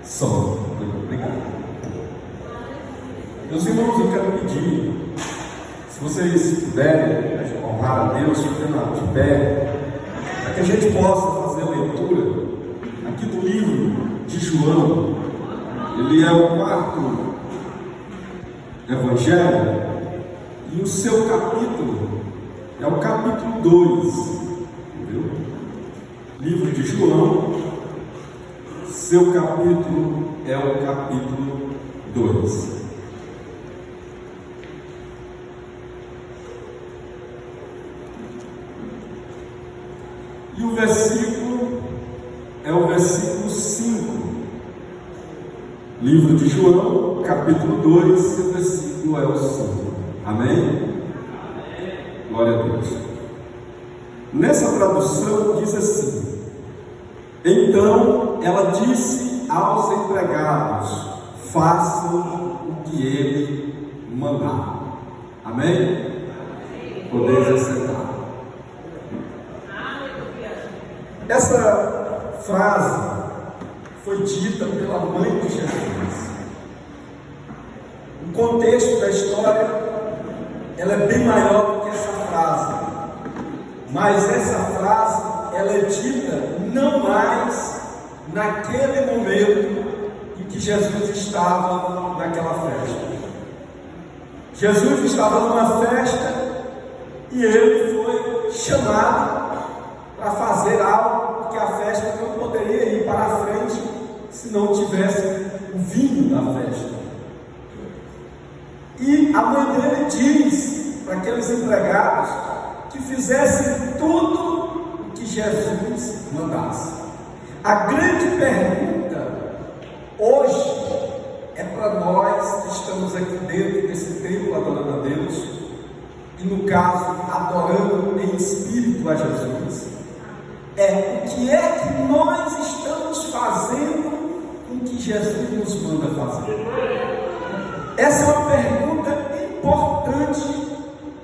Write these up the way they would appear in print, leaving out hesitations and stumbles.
Som. Obrigado. Meus irmãos, eu quero pedir, se vocês puderem honrar a Deus, ficando de pé, para que a gente possa fazer a leitura aqui do livro de João. Ele é o 4º Evangelho, e o seu capítulo é o capítulo 2, entendeu? Livro de João, seu capítulo é o capítulo 2. E o versículo é o versículo 5. Livro de João, capítulo 2, o versículo é o 5. Amém? Glória a Deus. Nessa tradução diz assim: então ela disse aos empregados: façam o que ele mandar. Amém? Podeis aceitar. Essa frase foi dita pela mãe de Jesus. O contexto da história, ela é bem maior do que essa frase, mas essa frase, ela é dita não mais naquele momento em que Jesus estava naquela festa. Jesus estava numa festa e ele foi chamado para fazer algo que a festa não poderia ir para a frente se não tivesse o vinho da festa. E a mãe dele diz para aqueles empregados que fizessem tudo o que Jesus mandasse. A grande pergunta hoje é para nós que estamos aqui dentro desse templo adorando a Deus, e no caso adorando em espírito a Jesus, é o que é que nós estamos fazendo com o que Jesus nos manda fazer. Essa é uma pergunta importante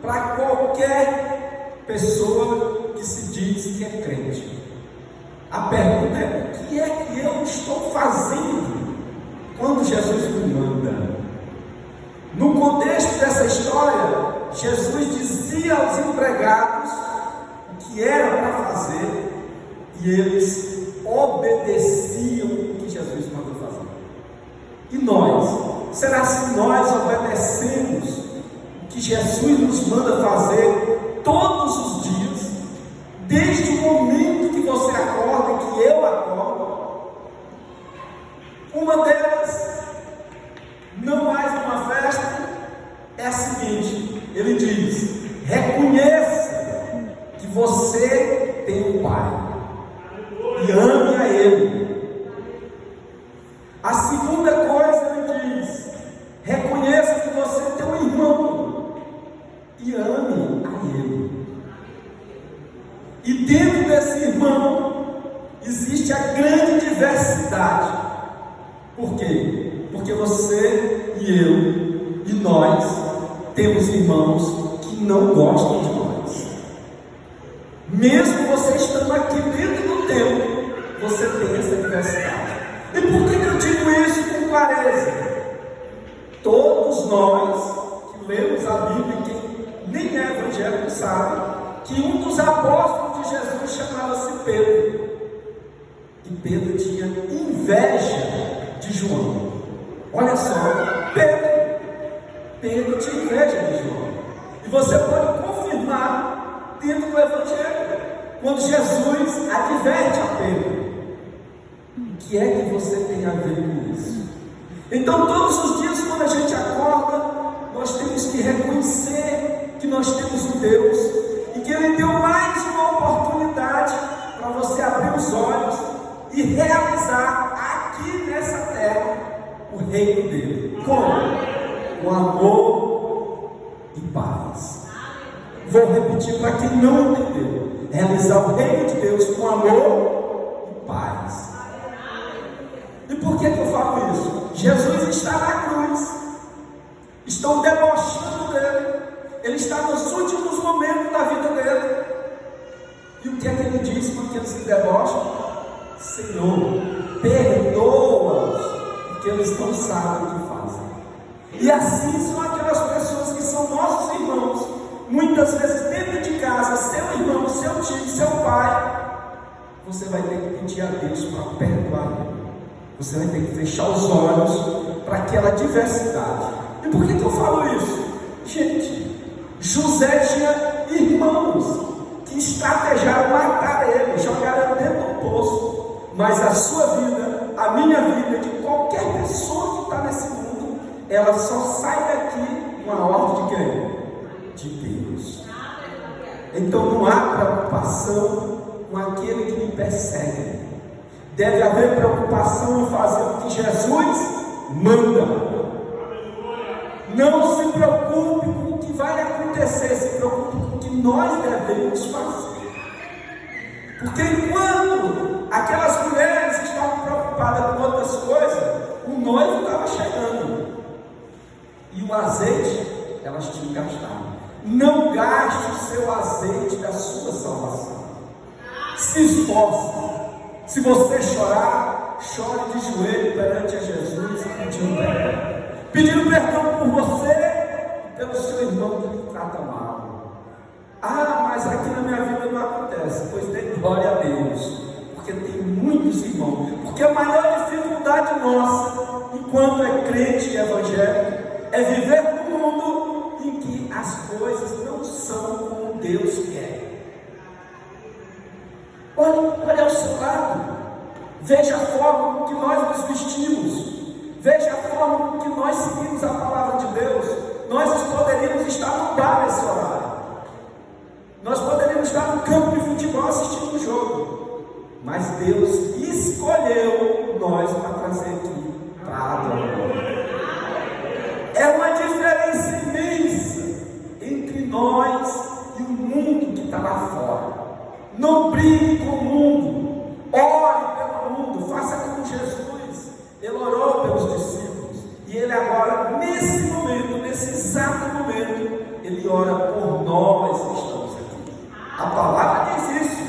para qualquer pessoa que se diz que é crente. A pergunta é: o que é que eu estou fazendo quando Jesus me manda? No contexto dessa história, Jesus dizia aos empregados o que era para fazer, e eles obedeciam o que Jesus mandou fazer. E nós? Será que nós obedecemos o que Jesus nos manda fazer todos os dias, desde o momento que você acorda, que eu acordo? Uma delas, não mais uma festa, é a seguinte: ele diz: reconheça que você tem um Pai e ame a Ele. A segunda coisa, ele diz: reconheça que você tem um irmão e ame a Ele. E dentro desse irmão existe a grande diversidade. Por quê? Porque você e eu e nós temos irmãos que não gostam de nós. Mesmo você estando aqui dentro do templo, você tem essa diversidade. E por que eu digo isso com clareza? Todos nós que lemos a Bíblia, quem nem é evangélico sabe que um dos apóstolos de Jesus chamava-se Pedro. E Pedro tinha inveja de João. Olha só, Pedro tinha inveja de João. E você pode confirmar dentro do Evangelho, quando Jesus adverte a Pedro. O que é que você tem a ver com isso? Então, todos os dias, quando a gente acorda, nós temos que reconhecer que nós temos um Deus e que Ele deu mais uma oportunidade para você abrir os olhos e realizar aqui nessa terra o reino dele. Como? Com amor e paz. Vou repetir para quem não entendeu: realizar o reino de Deus com amor e paz. E por que eu falo isso? Jesus está na cruz, estão debochando dele, ele está nos últimos momentos da vida dele. E o que é que ele diz quando ele se debocha? Senhor, perdoa-os, porque eles não sabem o que fazem. E assim são aquelas pessoas que são nossos irmãos, muitas vezes dentro de casa, seu irmão, seu tio, seu pai. Você vai ter que pedir a Deus para perdoar ele. Você vai ter que fechar os olhos para aquela diversidade. E por que eu falo isso? Gente, José tinha irmãos que estrategiaram matar ele, jogaram dentro do poço. Mas a sua vida, a minha vida, de qualquer pessoa que está nesse mundo, ela só sai daqui com a ordem de quem? De Deus. Então não há preocupação com aquele que me persegue. Deve haver preocupação em fazer o que Jesus manda. Não se preocupe com o que vai acontecer, se preocupe com o que nós devemos fazer. Porque enquanto aquelas mulheres estavam preocupadas com outras coisas, o noivo estava chegando. E o azeite, elas tinham gastado. Não gaste o seu azeite da sua salvação. Se esforce. Se você chorar, chore de joelho perante a Jesus, pedindo perdão. Pedindo perdão por você e pelo seu irmão que lhe trata mal. Ah, mas aqui na minha vida não acontece. Pois dê glória a Deus, porque tem muitos irmãos. Porque a maior dificuldade nossa, enquanto é crente e evangélico, é viver num mundo em que as coisas não são como Deus quer. Olha ao seu lado, veja a forma com que nós nos vestimos, veja a forma com que nós seguimos a palavra de Deus. Nós poderíamos estar no bar nesse horário, nós poderíamos estar no campo de futebol assistindo o jogo, mas Deus escolheu nós para trazer aqui para adorar. É uma diferença imensa entre nós e o mundo que está lá fora. Não brigue com o mundo, ore pelo mundo, faça como Jesus. Ele orou pelos discípulos, e ele agora, nesse momento, nesse exato momento, ele ora por nós que estamos aqui. A palavra diz isso,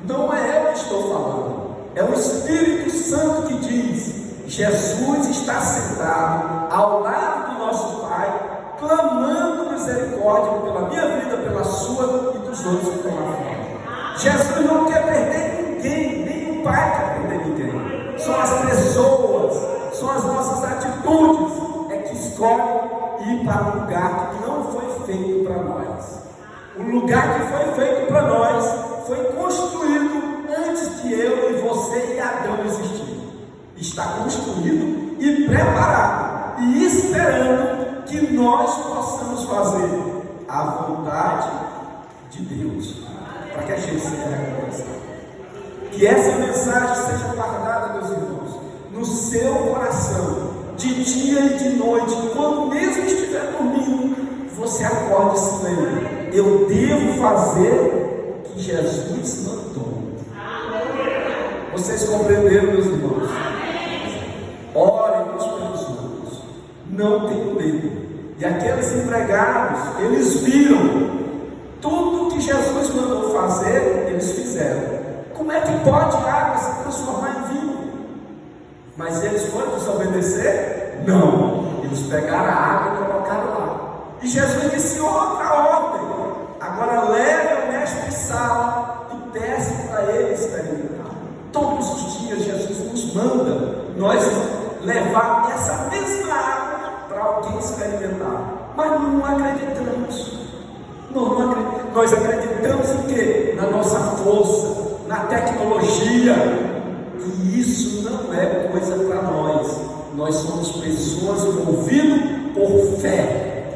não é eu que estou falando, é o Espírito Santo que diz. Jesus está sentado ao lado do nosso Pai, clamando misericórdia pela minha vida, pela sua e dos outros que estão lá fora. Jesus não quer perder ninguém, nem o Pai quer perder ninguém. São as pessoas, são as nossas atitudes que escolhem ir para um lugar que não foi feito para nós. O lugar que foi feito para nós foi construído antes de eu e você e Adão existirem. Está construído e preparado e esperando que nós possamos fazer a vontade de Deus, para que a gente seja recompensado. Que essa mensagem seja guardada, meus irmãos, no seu coração, de dia e de noite, quando mesmo estiver dormindo, você acorde e se lembre: eu devo fazer o que Jesus mandou. Vocês compreenderam, meus irmãos? Orem uns pelos outros, não tenham medo. E aqueles empregados, eles viram tudo que Jesus mandou fazer, eles fizeram. Como é que pode a água se transformar em vinho? Mas eles foram desobedecer? Não. Eles pegaram a água e colocaram lá. E Jesus iniciou outra ordem. Agora leve ao mestre de sala e peça para ele experimentar. Todos os dias Jesus nos manda nós levar essa mesma água para alguém experimentar. Mas não acreditamos. Nós acreditamos em quê? Na nossa força, na tecnologia. E isso não é coisa para nós. Nós somos pessoas movidas por fé.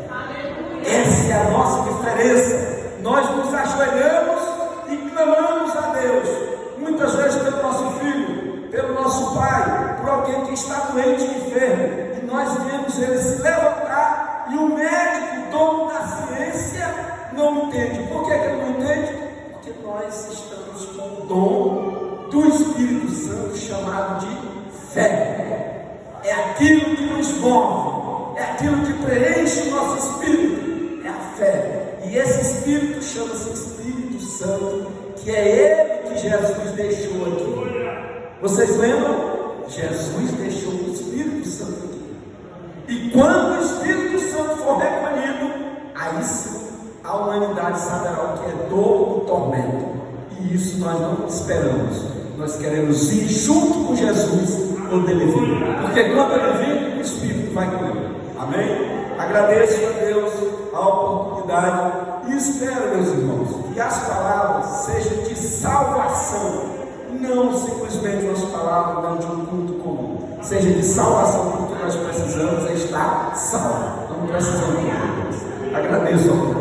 Essa é a nossa diferença. Nós nos ajoelhamos e clamamos a Deus, muitas vezes pelo nosso filho, pelo nosso pai, por alguém que está doente e enfermo, e nós vemos ele se levantar, e o médico, dono da ciência, não entende. Por que ele não entende? Porque nós estamos com o dom do Espírito Santo chamado de fé. É aquilo que nos move, é aquilo que preenche o nosso espírito, é a fé. E esse Espírito chama-se Espírito Santo, que é ele que Jesus deixou aqui. Vocês lembram? Jesus deixou o Espírito Santo Santo aqui. E quando o Espírito Santo for recolhido, aí sim a humanidade saberá o que é dor e tormento. E isso nós não esperamos. Nós queremos ir junto com Jesus quando Ele vir. Porque quando Ele vir, o Espírito vai com Ele. Amém? Agradeço a Deus a oportunidade e espero, meus irmãos, que as palavras sejam de salvação, não simplesmente umas palavras dentro de um culto comum. Seja de salvação, porque nós precisamos estar salvos. Não precisamos de Deus. Agradeço a Deus.